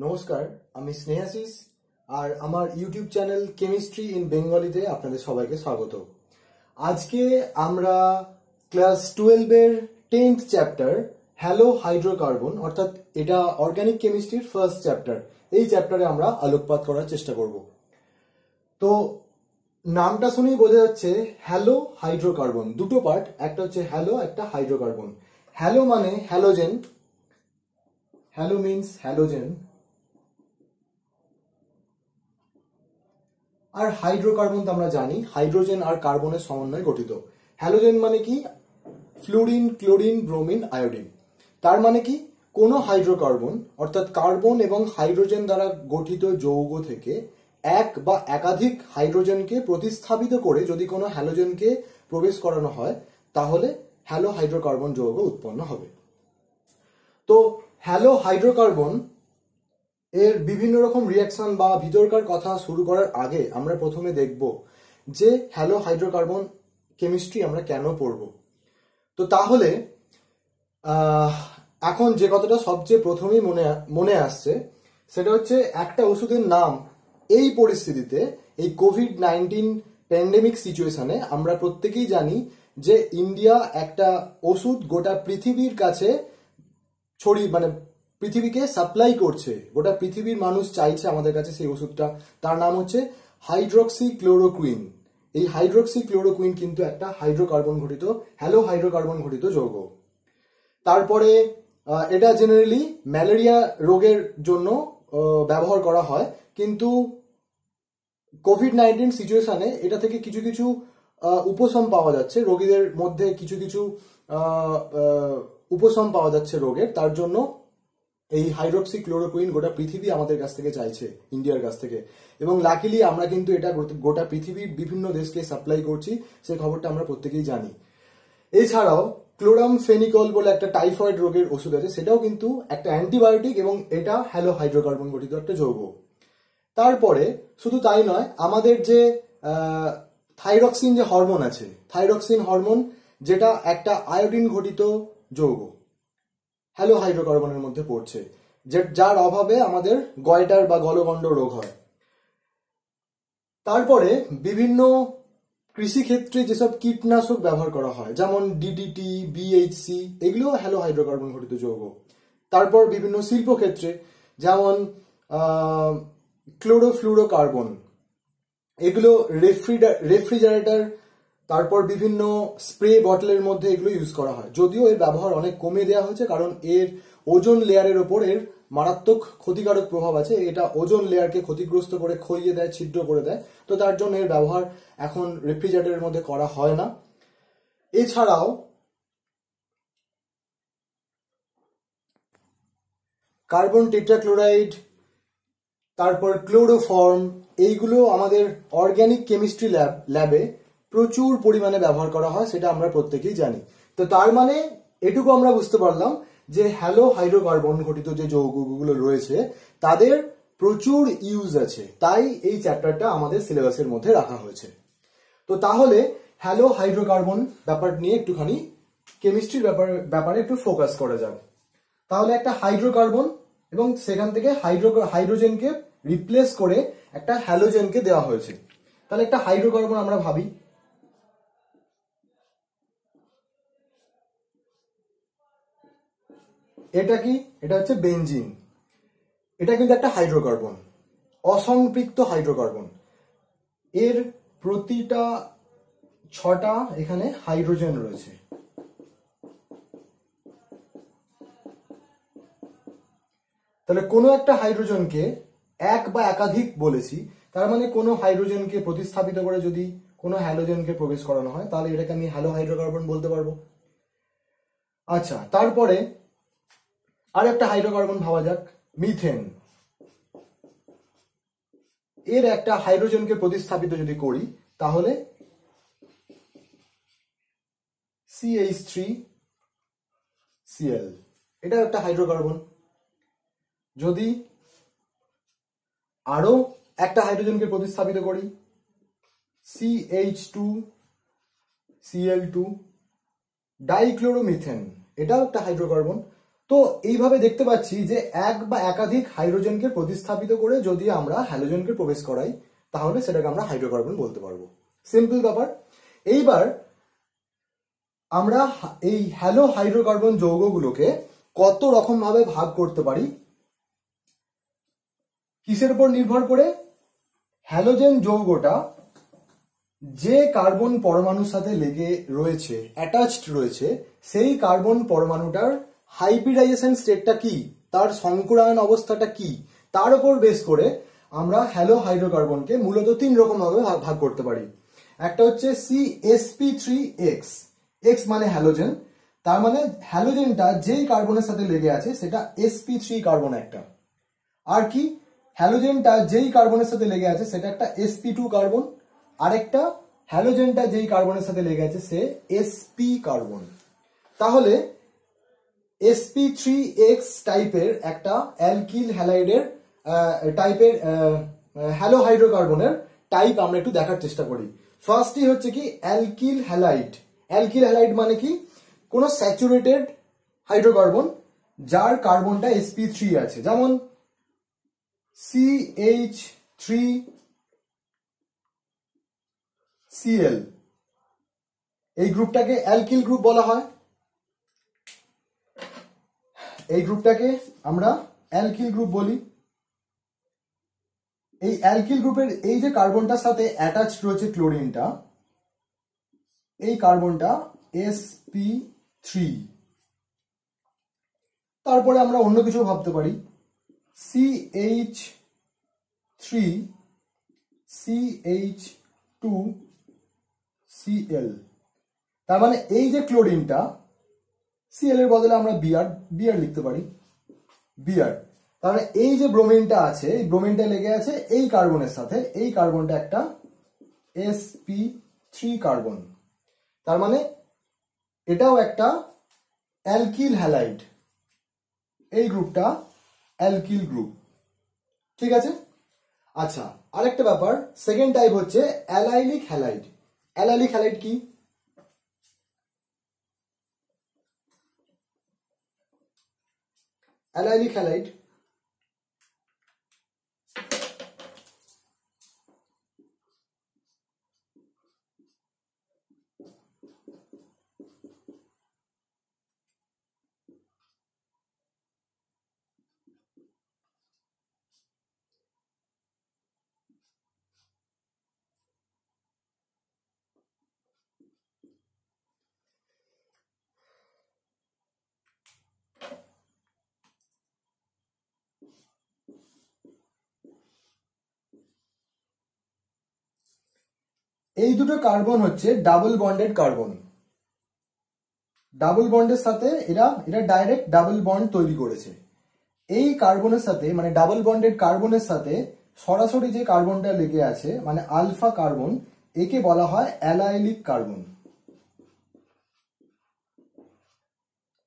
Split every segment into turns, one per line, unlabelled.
নমস্কার, আমি স্নেহাশিস আর আমার ইউটিউব চ্যানেল কেমিস্ট্রি ইন বেঙ্গলিতে আপনাদের সবাইকে স্বাগত। আজকে আমরা ক্লাস 12 এর 10th চ্যাপ্টার হ্যালো হাইড্রোকার্বন অর্থাৎ এটা অর্গানিক কেমিস্ট্রির ফার্স্ট চ্যাপ্টার, এই চ্যাপ্টারে আমরা আলোকপাত করার চেষ্টা করব। তো নামটা শুনেই বোঝা যাচ্ছে হ্যালো হাইড্রোকার্বন, দুটো পার্ট, একটা হচ্ছে হ্যালো, একটা হাইড্রোকার্বন। হ্যালো মানে হ্যালোজেন, হ্যালো মিন্স হ্যালোজেন, আর হাইড্রোকার্বন তো আমরা জানি হাইড্রোজেন আর কার্বনের সমন্বয়ে গঠিত। হ্যালোজেন মানে কি? Fluorine, chlorine, bromine, iodine. তার মানে কি? কোনো হাইড্রোকার্বন অর্থাৎ কার্বন এবং হাইড্রোজেন দ্বারা গঠিত যৌগ থেকে এক বা একাধিক হাইড্রোজেনকে প্রতিস্থাপিত করে যদি কোনো হ্যালোজেনকে প্রবেশ করানো হয় তাহলে হ্যালো হাইড্রোকার্বন যৌগ উৎপন্ন হবে। তো হ্যালো হাইড্রোকার্বন এর বিভিন্ন রকম রিয়াকশন বা ভিতরকার কথা শুরু করার আগে আমরা প্রথমে দেখব যে হ্যালো হাইড্রোকার্বন কেমিস্ট্রি আমরা কেন পড়ব। তো তাহলে এখন যে কথাটা সবচেয়ে প্রথমেই মনে আসছে সেটা হচ্ছে একটা ওষুধের নাম। এই পরিস্থিতিতে, এই কোভিড-19 প্যান্ডেমিক সিচুয়েশনে আমরা প্রত্যেকেই জানি যে ইন্ডিয়া একটা ওষুধ গোটা পৃথিবীর কাছে পৃথিবীকে সাপ্লাই করছে, গোটা পৃথিবীর মানুষ চাইছে আমাদের কাছে সেই ওষুধটা। তার নাম হচ্ছে হাইড্রক্সি ক্লোরোকুইন। এই হাইড্রক্সি ক্লোরোকুইন কিন্তু একটা হাইড্রোকার্বন ঘটিত, হ্যালো হাইড্রোকার্বন ঘটিত যৌগ। তারপরে এটা জেনারেলি ম্যালেরিয়া রোগের জন্য ব্যবহার করা হয়, কিন্তু কোভিড-19 সিচুয়েশনে এটা থেকে কিছু কিছু উপশম পাওয়া যাচ্ছে, রোগীদের মধ্যে কিছু কিছু উপশম পাওয়া যাচ্ছে রোগের। তার জন্য এই হাইড্রক্সি ক্লোরোকুইন গোটা পৃথিবী আমাদের কাছ থেকে চাইছে, ইন্ডিয়ার কাছ থেকে। এবং লাকিলি আমরা কিন্তু এটা গোটা পৃথিবীর বিভিন্ন দেশকে সাপ্লাই করছি, সেই খবরটা আমরা প্রত্যেকেই জানি। এছাড়াও ক্লোরাম ফেনিকল বলে একটা টাইফয়েড রোগের ওষুধ আছে, সেটাও কিন্তু একটা অ্যান্টিবায়োটিক এবং এটা হ্যালো হাইড্রোকার্বন গঠিত একটা যৌগ। তারপরে শুধু তাই নয়, আমাদের যে থাইরক্সিন যে হরমোন আছে, থাইরক্সিন হরমোন যেটা একটা আয়োডিন ঘটিত যৌগ, হ্যালো হাইড্রোকার্বনের মধ্যে পড়ছে, যার অভাবে আমাদের গয়টার বা গলগণ্ড রোগ হয়। তারপরে বিভিন্ন কৃষিক্ষেত্রে যেসব কীটনাশক ব্যবহার করা হয়, যেমন ডিডিটি, বিএইচসি, এগুলো হ্যালো হাইড্রোকার্বন ঘটিত যৌগ। তারপর বিভিন্ন শিল্পক্ষেত্রে যেমন ক্লোরোফ্লুরোকার্বন, এগুলো রেফ্রিজারেটর, তারপর বিভিন্ন স্প্রে বটলের মধ্যে এগুলো ইউজ করা হয়। যদিও এর ব্যবহার অনেক কমে দেওয়া হয়েছে, কারণ এর ওজোন লেয়ারের ওপর এর মারাত্মক ক্ষতিকারক প্রভাব আছে। এটা ওজোন লেয়ারকে ক্ষতিগ্রস্ত করে ক্ষয়িয়ে দেয়, ছিদ্র করে দেয়। তো তার জন্য এর ব্যবহার এখন রেফ্রিজারেটরের মধ্যে করা হয় না। এছাড়াও কার্বন টেট্রাক্লোরাইড, তারপর ক্লোরোফর্ম, এইগুলো আমাদের অর্গানিক কেমিস্ট্রি ল্যাবে প্রচুর পরিমাণে ব্যবহার করা হয়, সেটা আমরা প্রত্যেকেই জানি। তো তার মানে এটুকু আমরা বুঝতে পারলাম যে হ্যালো হাইড্রোকার্বন ঘটিত যে যৌগগুলো রয়েছে তাদের প্রচুর ইউজ আছে, তাই এই চ্যাপ্টারটা আমাদের সিলেবাসের মধ্যে রাখা হয়েছে। তো তাহলে হ্যালো হাইড্রোকার্বন ব্যাপার নিয়ে একটুখানি কেমিস্ট্রির ব্যাপারে একটু ফোকাস করা যাক। তাহলে একটা হাইড্রোকার্বন এবং সেখান থেকে হাইড্রোজেনকে রিপ্লেস করে একটা হ্যালোজেনকে দেওয়া হয়েছে। তাহলে একটা হাইড্রোকার্বন আমরা ভাবি, এটা কি? এটা হচ্ছে বেনজিন। এটা কিন্তু একটা হাইড্রোকার্বন, অসম্পৃক্ত হাইড্রোকার্বন। এর প্রতিটা 6টা এখানে হাইড্রোজেন রয়েছে। তাহলে কোনো একটা হাইড্রোজেনকে এক বা একাধিক বলেছি, তার মানে কোনো হাইড্রোজেনকে প্রতিস্থাপিত করে যদি কোনো হ্যালোজেনকে প্রবেশ করানো হয় তাহলে এটাকে আমি হ্যালো হাইড্রোকার্বন বলতে পারবো। আচ্ছা, তারপরে আর একটা হাইড্রোকার্বন ভাবা যাক, মিথেন। এর একটা হাইড্রোজেনকে প্রতিস্থাপিত যদি করি তাহলে CH3Cl, এটা একটা হাইড্রোকার্বন। যদি আরো একটা হাইড্রোজেনকে প্রতিস্থাপিত করি, CH2Cl2, ডাইক্লোরোমিথেন, এটাও একটা হাইড্রোকার্বন। তো এইভাবে দেখতে পাচ্ছি যে এক বা একাধিক হাইড্রোজেনকে প্রতিস্থাপিত করে যদি আমরা হ্যালোজেনকে প্রবেশ করাই তাহলে সেটাকে আমরা হাইড্রোকার্বন বলতে পারবো। সিম্পল ব্যাপার। এইবার আমরা এই হ্যালো হাইড্রোকার্বন যৌগগুলোকে কত রকম ভাবে ভাগ করতে পারি, কিসের উপর নির্ভর করে? হ্যালোজেন যৌগটা যে কার্বন পরমাণুর সাথে লেগে রয়েছে, অ্যাটাচড রয়েছে, সেই কার্বন পরমাণুটার হাইব্রিডাইজেশন স্টেটটা কি, তার সংকরায়ন অবস্থাটা কি, তার উপর বেস করে আমরা হ্যালো হাইড্রোকার্বনকে মূলত 3 রকম ভাবে ভাগ করতে পারি। একটা হচ্ছে CsP3X, X মানে হ্যালোজেন, তার মানে হ্যালোজেনটা যেই কার্বনের সাথে লেগে আছে সেটা sp3 কার্বন একটা। আর কি, হ্যালোজেনটা যেই কার্বনের সাথে লেগে আছে সেটা একটা sp2 কার্বন, আরেকটা হ্যালোজেনটা যেই কার্বনের সাথে লেগে আছে সে sp কার্বন। তাহলে sp3x টাইপের একটা অ্যালকিল হ্যালাইডের টাইপের হ্যালো হাইড্রোকার্বনের টাইপ আমরা একটু দেখার চেষ্টা করি। ফার্স্টই হচ্ছে কি অ্যালকিল হ্যালাইড। অ্যালকিল হ্যালাইড মানে কি? কোন স্যাচুরেটেড হাইড্রোকার্বন যার কার্বনটা sp3 আছে, যেমন CH3Cl, এই গ্রুপটাকে অ্যালকিল গ্রুপ বলা হয়। এই গ্রুপটাকে আমরা অ্যালকিল গ্রুপ বলি। এই অ্যালকিল গ্রুপের এই যে কার্বনটার সাথে অ্যাটাচড রয়েছে ক্লোরিনটা, এই কার্বনটা sp3। তারপরে আমরা অন্য কিছু ভাবতে পারি, CH3CH2Cl, তার মানে এই যে ক্লোরিনটা, Cl এর বদলে আমরা বিআর লিখতে পারি, বিআর। তার মানে এই যে ব্রোমিনটা আছে, এই ব্রোমিনটা লেগে আছে এই কার্বনের সাথে, এই কার্বনটা একটা sp3 কার্বন, তার মানে এটাও একটা অ্যালকিল হ্যালাইড। এই গ্রুপটা অ্যালকিল গ্রুপ, ঠিক আছে। আচ্ছা, আরেকটা ব্যাপার, সেকেন্ড টাইপ হচ্ছে অ্যালাইলিক হ্যালাইড। অ্যালাইলিক হ্যালাইড কি? অ্যালাইলিক হ্যালাইড এই দুটো কার্বন হচ্ছে ডাবল বন্ডেড কার্বন। ডাবল বন্ডের সাথে এরা ডাইরেক্ট ডাবল বন্ড তৈরি করেছে। এই কার্বনের সাথে মানে ডাবল বন্ডেড কার্বনের সাথে সরাসরি যে কার্বনটা লেগে আছে মানে আলফা কার্বন, একে বলা হয় অ্যালাইলিক কার্বন।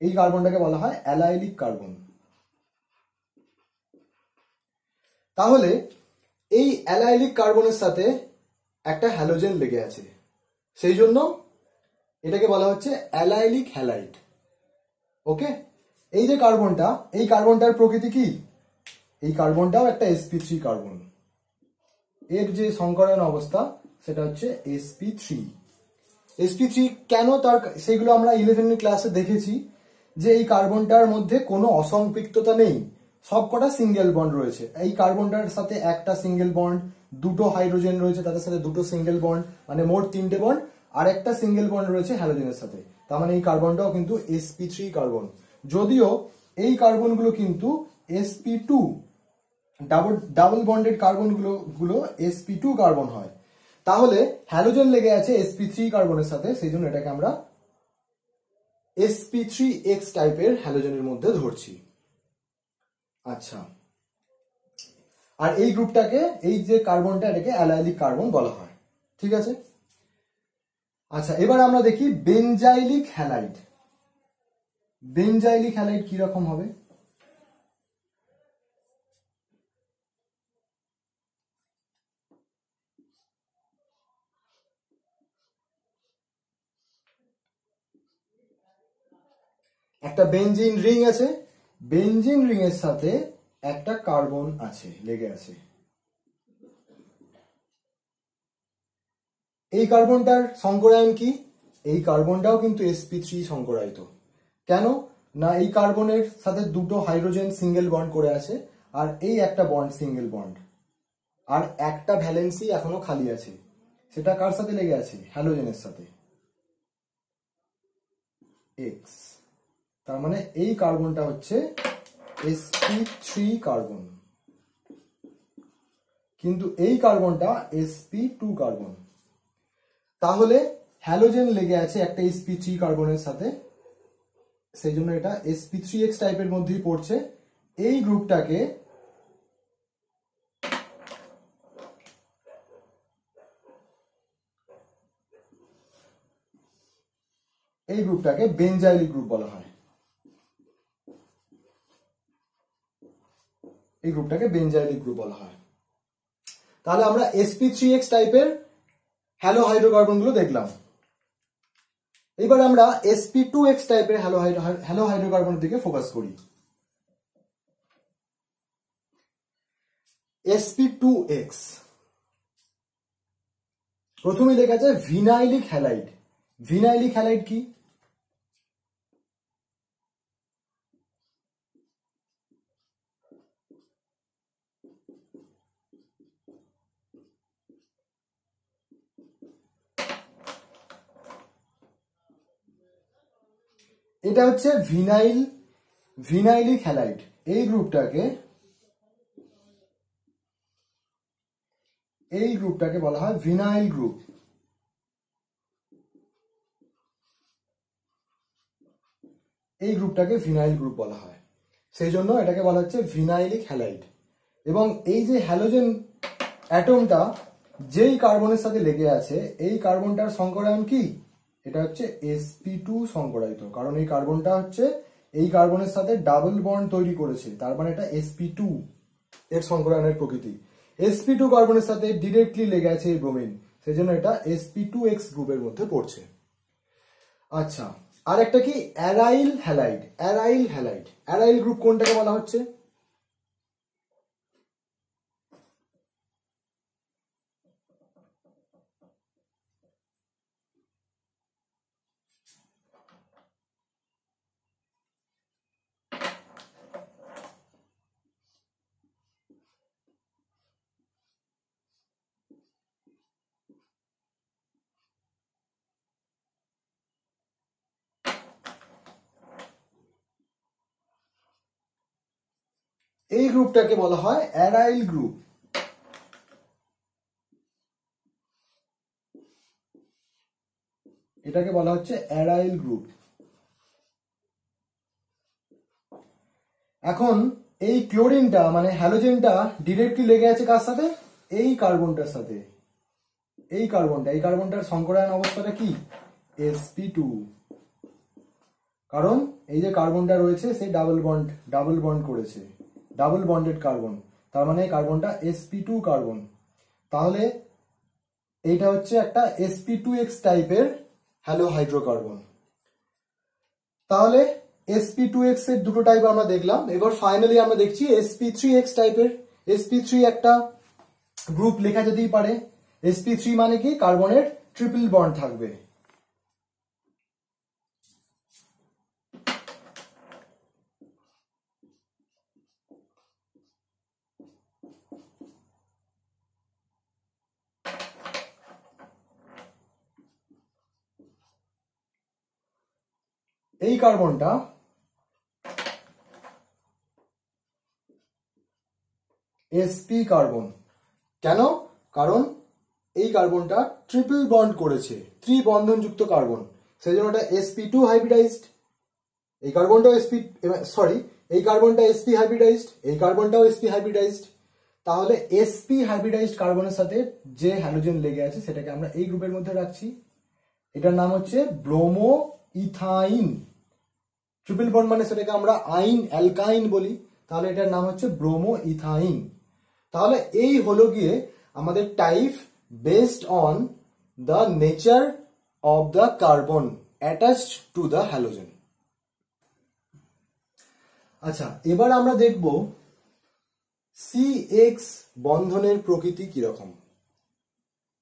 এই কার্বনটাকে বলা হয় অ্যালাইলিক কার্বন। তাহলে এই অ্যালাইলিক কার্বনের সাথে একটা হ্যালোজেন লেগে আছে, সেই জন্য এটাকে বলা হচ্ছে অ্যালাইলিক হ্যালাইড। ওকে, এই যে কার্বনটা, এই কার্বনটার প্রকৃতি কি? এই কার্বনটাও একটা sp3 কার্বন। এর যে সংকরায়ন অবস্থা সেটা হচ্ছে sp3। sp3 কেন, তার সেগুলো আমরা 11 ক্লাসে দেখেছি যে এই কার্বনটার মধ্যে কোনো অসম্পৃক্ততা নেই, সবকটা সিঙ্গেল বন্ড রয়েছে। এই কার্বনটার সাথে একটা সিঙ্গেল বন্ড, দুটো হাইড্রোজেন রয়েছে তাদের সাথে দুটো সিঙ্গেল বন্ড, মানে মোট 3টে বন্ড, আর একটা সিঙ্গেল বন্ড রয়েছে হ্যালোজেনের সাথে। তার মানে এই কার্বনটাও কিন্তু sp3 কার্বন, যদিও এই কার্বনগুলো কিন্তু sp2 ডাবল বন্ডেড কার্বন গুলো sp2 কার্বন হয়। তাহলে হ্যালোজেন লেগে আছে sp3 কার্বনের সাথে, সেই জন্য এটাকে আমরা sp3x টাইপের হ্যালোজেনের মধ্যে ধরছি। আচ্ছা, আর এই গ্রুপটাকে, এই যে কার্বনটা, এটাকে অ্যালাইলিক কার্বন বলা হয়, ঠিক আছে। আচ্ছা, এবার আমরা দেখি বেনজাইলিক হ্যালাইড। বেনজাইলিক হ্যালাইড কি রকম হবে? একটা বেনজিন রিং আছে, বেনজিন রিং এর সাথে একটা কার্বন আছে, লেগে আছে। এই কার্বনটার সংকরায়ন কি? এই কার্বনটাও কিন্তু sp3 সংকরায়িত। কেন না, এই কার্বনের সাথে দুটো হাইড্রোজেন সিঙ্গেল বন্ড করে আছে, আর এই একটা বন্ড সিঙ্গেল বন্ড, আর একটা ভ্যালেন্সি এখনো খালি আছে। সেটা কার সাথে লেগে আছে? হ্যালোজেনের সাথে, X। তার মানে এই কার্বনটা হচ্ছে sp3 কার্বন, কিন্তু এই কার্বনটা sp2 কার্বন। তাহলে হ্যালোজেন লেগে আছে একটা sp3 কার্বনের সাথে, সেই জন্য এটা sp3x টাইপের মধ্যেই পড়ছে। এই গ্রুপটাকে বেনজাইলিক গ্রুপ বলা হয়। এই গ্রুপটাকে বেনজাইলিক গ্রুপ বলা হয়। তাহলে আমরা sp3x টাইপের হ্যালো হাইড্রোকার্বন গুলো দেখলাম। এবার আমরা sp2x টাইপের হ্যালো হাইড্রোকার্বনের দিকে ফোকাস করি। sp2x প্রথমে লেখা আছে ভিনাইলিক হ্যালাইড। ভিনাইলিক হ্যালাইড কি? এটা হচ্ছে ভিনাইলিক হ্যালাইড। এই গ্রুপটাকে বলা হয় ভিনাইল গ্রুপ। এই গ্রুপটাকে ভিনাইল গ্রুপ বলা হয়, সেই জন্য এটাকে বলা হচ্ছে ভিনাইলিক হ্যালাইড। এবং এই যে হ্যালোজেন অ্যাটমটা যেই কার্বনের সাথে লেগে আছে, এই কার্বনটার সংকরায়ন কি? এটা হচ্ছে sp2 সংকরায়িত, কারণ এই কার্বনটা হচ্ছে এই কার্বনের সাথে ডাবল বন্ড তৈরি করেছে, তার মানে এটা sp2 এর সংকরায়নের প্রকৃতি। sp2 কার্বনের সাথে ডিরেক্টলি লেগে আছে এই ব্রোমিন, সেই জন্য এটা sp2x গ্রুপের মধ্যে পড়ছে। আচ্ছা, আর একটা কি? Aryl halide. অ্যারাইল গ্রুপ কোনটাকে বলা হচ্ছে? এই গ্রুপটাকে বলা হয় অ্যারাইল গ্রুপ। এটাকে বলা হচ্ছে অ্যারাইল গ্রুপ। এখন এই ক্লোরিনটা মানে হ্যালোজেনটা ডিরেক্টলি লেগে আছে কার সাথে? এই কার্বনটার সাথে। এই কার্বনটার সংকরায়ন অবস্থাটা কি? sp2। কারণ এই যে কার্বনটা রয়েছে সেই ডাবল বন্ড করেছে, ডাবল বন্ডেড কার্বন, তার মানে কার্বনটা sp2 কার্বন। তাহলে এইটা হচ্ছে একটা sp2x টাইপের হ্যালো হাইড্রোকার্বন। তাহলে sp2x এর দুটো টাইপ আমরা দেখলাম। এবার ফাইনালি আমরা দেখছি sp3x টাইপের। sp3 একটা গ্রুপ লেখা যেতেই পারে। sp3 মানে কি? কার্বনের ট্রিপল বন্ড থাকবে। এই কার্বনটা sp কার্বন। কেন? কারণ এই কার্বনটা ট্রিপল বন্ড করেছে, ত্রিবন্ধনযুক্ত কার্বন, সেই জন্য এটা sp2 হাইব্রিডাইজড। এই কার্বনটাও এই কার্বনটা sp হাইব্রিডাইজড, এই কার্বনটাও sp হাইব্রিডাইজড। তাহলে sp হাইব্রিডাইজড কার্বনের সাথে যে হ্যালোজেন লেগে আছে সেটাকে আমরা এই গ্রুপের মধ্যে রাখছি। এটার নাম হচ্ছে ব্রোমো ইথাইন। ট্রিপল বন্ড মানে সেটাকে আমরা অ্যালকাইন বলি, তাহলে এটার নাম হচ্ছে ব্রোমো ইথাইন। তাহলে এই হলো গিয়ে আমাদের type based on the nature of the carbon attached to the halogen. আচ্ছা, এবার আমরা দেখব CX বন্ধনের প্রকৃতি কিরকম।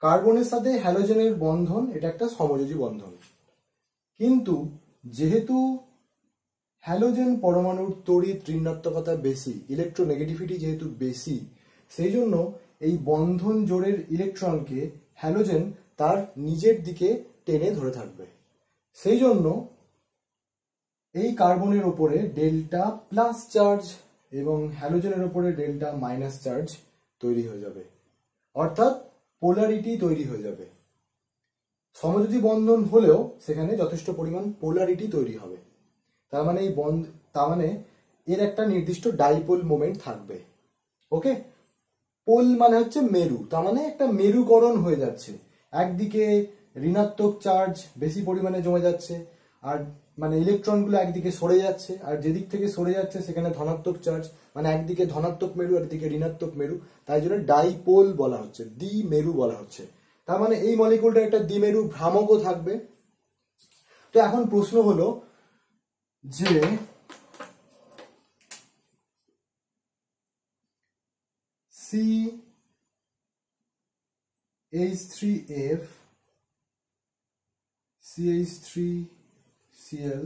কার্বনের সাথে হ্যালোজেনের বন্ধন, এটা একটা সমযোজী বন্ধন, কিন্তু যেহেতু হ্যালোজেন পরমাণুর তড়িৎ ঋণাত্মকতা বেশি, ইলেকট্রোনেগেটিভিটি যেহেতু বেশি, সেই জন্য এই বন্ধন জোড়ের ইলেকট্রনকে হ্যালোজেন তার নিজের দিকে টেনে ধরে থাকবে। সেই জন্য এই কার্বনের উপরে ডেল্টা প্লাস চার্জ এবং হ্যালোজেনের উপরে ডেল্টা মাইনাস চার্জ তৈরি হয়ে যাবে, অর্থাৎ পোলারিটি তৈরি হয়ে যাবে। সমযোজী বন্ধন হলেও সেখানে যথেষ্ট পরিমাণ পোলারিটি তৈরি হবে। তার মানে এর একটা নির্দিষ্ট ডাইপোল মোমেন্ট থাকবে। ওকে, পোল মানে হচ্ছে মেরু, তার মানে একটা মেরুকরণ হয়ে যাচ্ছে। একদিকে ঋণাত্মক চার্জ বেশি পরিমাণে জমে যাচ্ছে, আর মানে ইলেকট্রনগুলো একদিকে সরে যাচ্ছে, আর যেদিক থেকে সরে যাচ্ছে সেখানে ধনাত্মক চার্জ, মানে একদিকে ধনাত্মক মেরু আর একদিকে ঋণাত্মক মেরু, তাই জন্য ডাইপোল বলা হচ্ছে, দ্বিমেরু বলা হচ্ছে। তার মানে এই মলিকুলটার একটা দ্বিমেরু ভ্রামকও থাকবে। তো এখন প্রশ্ন হলো যে CH3F CH3Cl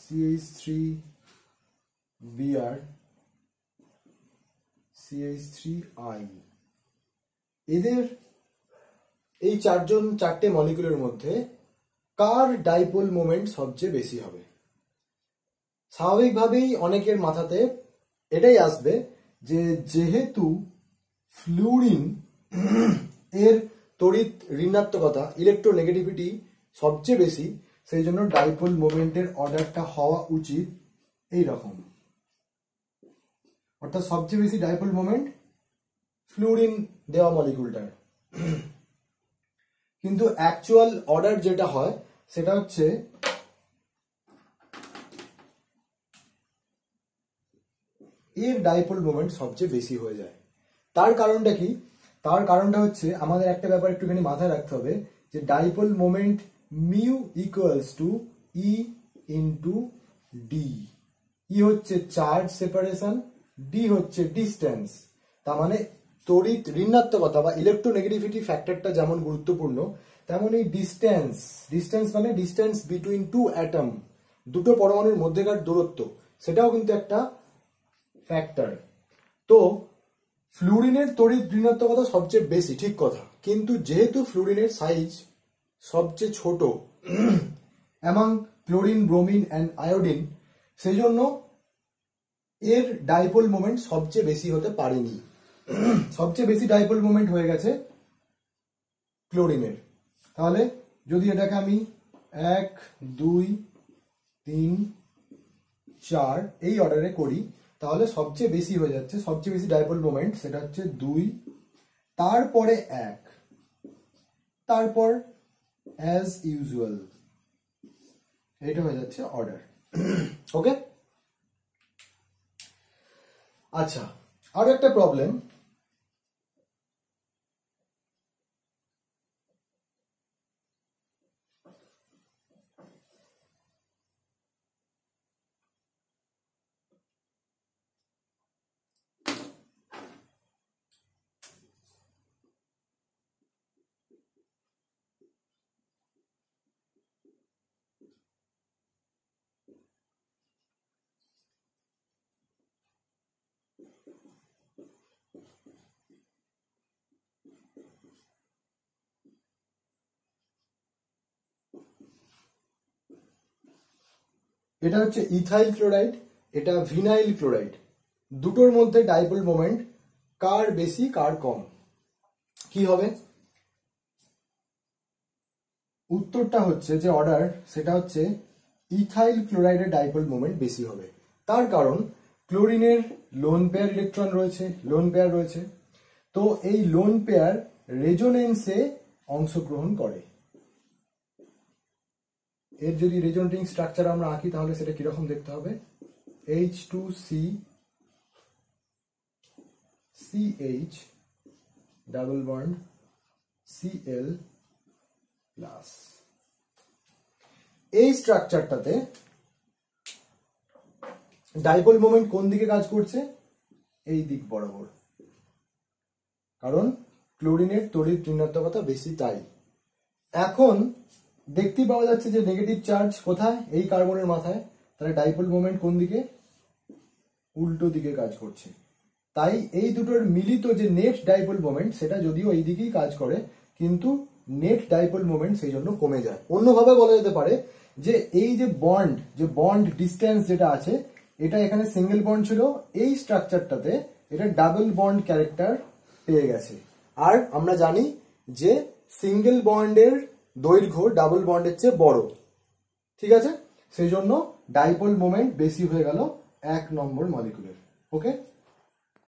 CH3Br CH3I, এদের এই চারটে মলিকুলের মধ্যে কার ডাইপোল মোমেন্ট সবচেয়ে বেশি হবে? স্বাভাবিকভাবেই অনেকের মাথাতে এটাই আসবে যে যেহেতু ফ্লুরিন এর তড়িৎ ঋণাত্মকতা, ইলেকট্রোনেগেটিভিটি সবচেয়ে বেশি, সেই জন্য ডাইপোল মোমেন্টের অর্ডারটা হওয়া উচিত এই রকম, অর্থাৎ সবচেয়ে বেশি ডাইপোল মোমেন্ট ফ্লুরিন দেওয়া মলিকুলটার। কিন্তু অ্যাকচুয়াল অর্ডার যেটা হয় সেটা হচ্ছে এর ডাইপোল মোমেন্ট সবচেয়ে বেশি হয়ে যায়। তার কারণটা কি? তার কারণটা হচ্ছে আমাদের একটা ব্যাপার একটুখানি মাথায় রাখতে হবে যে dipole moment mu equals to E into D. E হচ্ছে চার্জ সেপারেশন, ডি হচ্ছে ডিস্টেন্স। তার মানে তড়িৎ ঋণাত্মকতা বা ইলেকট্রোনেগেটিভিটি ফ্যাক্টরটা যেমন গুরুত্বপূর্ণ, তেমন এই ডিস্টেন্স মানে ডিস্টেন্স বিটুইন টু অ্যাটম, দুটো পরমাণুর মধ্যেকার দূরত্ব, সেটাও কিন্তু একটা ফ্যাক্টর। তো ফ্লুরিনের তড়িৎ ঋণাত্মকতা সবচেয়ে বেশি, ঠিক কথা, কিন্তু যেহেতু ফ্লুরিনের সাইজ সবচেয়ে ছোট among chlorine, bromine and iodine, সেই জন্য এর ডাইপোল মোমেন্ট সবচেয়ে বেশি হতে পারেনি। সবচেয়ে বেশি ডাইপোল মোমেন্ট হয়ে গেছে ক্লোরিনের। তাহলে যদি এটাকে আমি 1 2 3 4 এই অর্ডারে করি, তাহলে সবচেয়ে বেশি হয়ে যাচ্ছে, সবচেয়ে বেশি ডাইপোল মোমেন্ট সেটা হচ্ছে 2, তারপরে 1, তারপর অ্যাজ ইউজুয়াল, এটা হয়ে যাচ্ছে অর্ডার। ওকে, আচ্ছা, আর একটা প্রবলেম, এটা হচ্ছে ইথাইল ক্লোরাইড, এটা ভিনাইল ক্লোরাইড, দুটোর মধ্যে ডাইপোল মোমেন্ট কার বেশি কার কম, কি হবে? উত্তরটা হচ্ছে যে অর্ডার, সেটা হচ্ছে ইথাইল ক্লোরাইডের ডাইপোল মোমেন্ট বেশি হবে। তার কারণ ক্লোরিনের লোন পেয়ার ইলেকট্রন রয়েছে, লোন পেয়ার রয়েছে, তো এই লোন পেয়ার রেজোনেন্সে অংশগ্রহণ করে। এর যদি রেজোনেটিং স্ট্রাকচার আমরা আঁকি তাহলে সেটা কিরকম দেখতে হবে? H2C CH double bond Cl plus. এই স্ট্রাকচারটাতে ডাইপোল মোমেন্ট কোন দিকে কাজ করছে? এই দিক বরাবর, কারণ ক্লোরিনের তড়িৎ ঋণাত্মকতা বেশি তাই। এখন দেখতে পাওয়া যাচ্ছে যে নেগেটিভ চার্জ কোথায়? এই কার্বনের মাথায়, তাহলে ডাইপোল মোমেন্ট কোন দিকে? উল্টো দিকে কাজ করছে। তাই এই দুটোর মিলিত যে নেট ডাইপোল মোমেন্ট সেটা যদিও এই দিকেই কাজ করে, কিন্তু নেট ডাইপোল মোমেন্ট সেই জন্য কমে যায়। অন্যভাবে বলা যেতে পারে যে এই যে বন্ড ডিস্টেন্স যেটা আছে, এটা এখানে সিঙ্গেল বন্ড ছিল, এই স্ট্রাকচারটাতে এটা ডাবল বন্ড ক্যারেক্টার পেয়ে গেছে। আর আমরা জানি যে সিঙ্গেল বন্ডের দৈর্ঘ্য ডাবল বন্ডের চেয়ে বড়, ঠিক আছে? সেই জন্য ডাইপোল মোমেন্ট বেশি হয়ে গেল 1 নম্বর মলিকুলের। ওকে।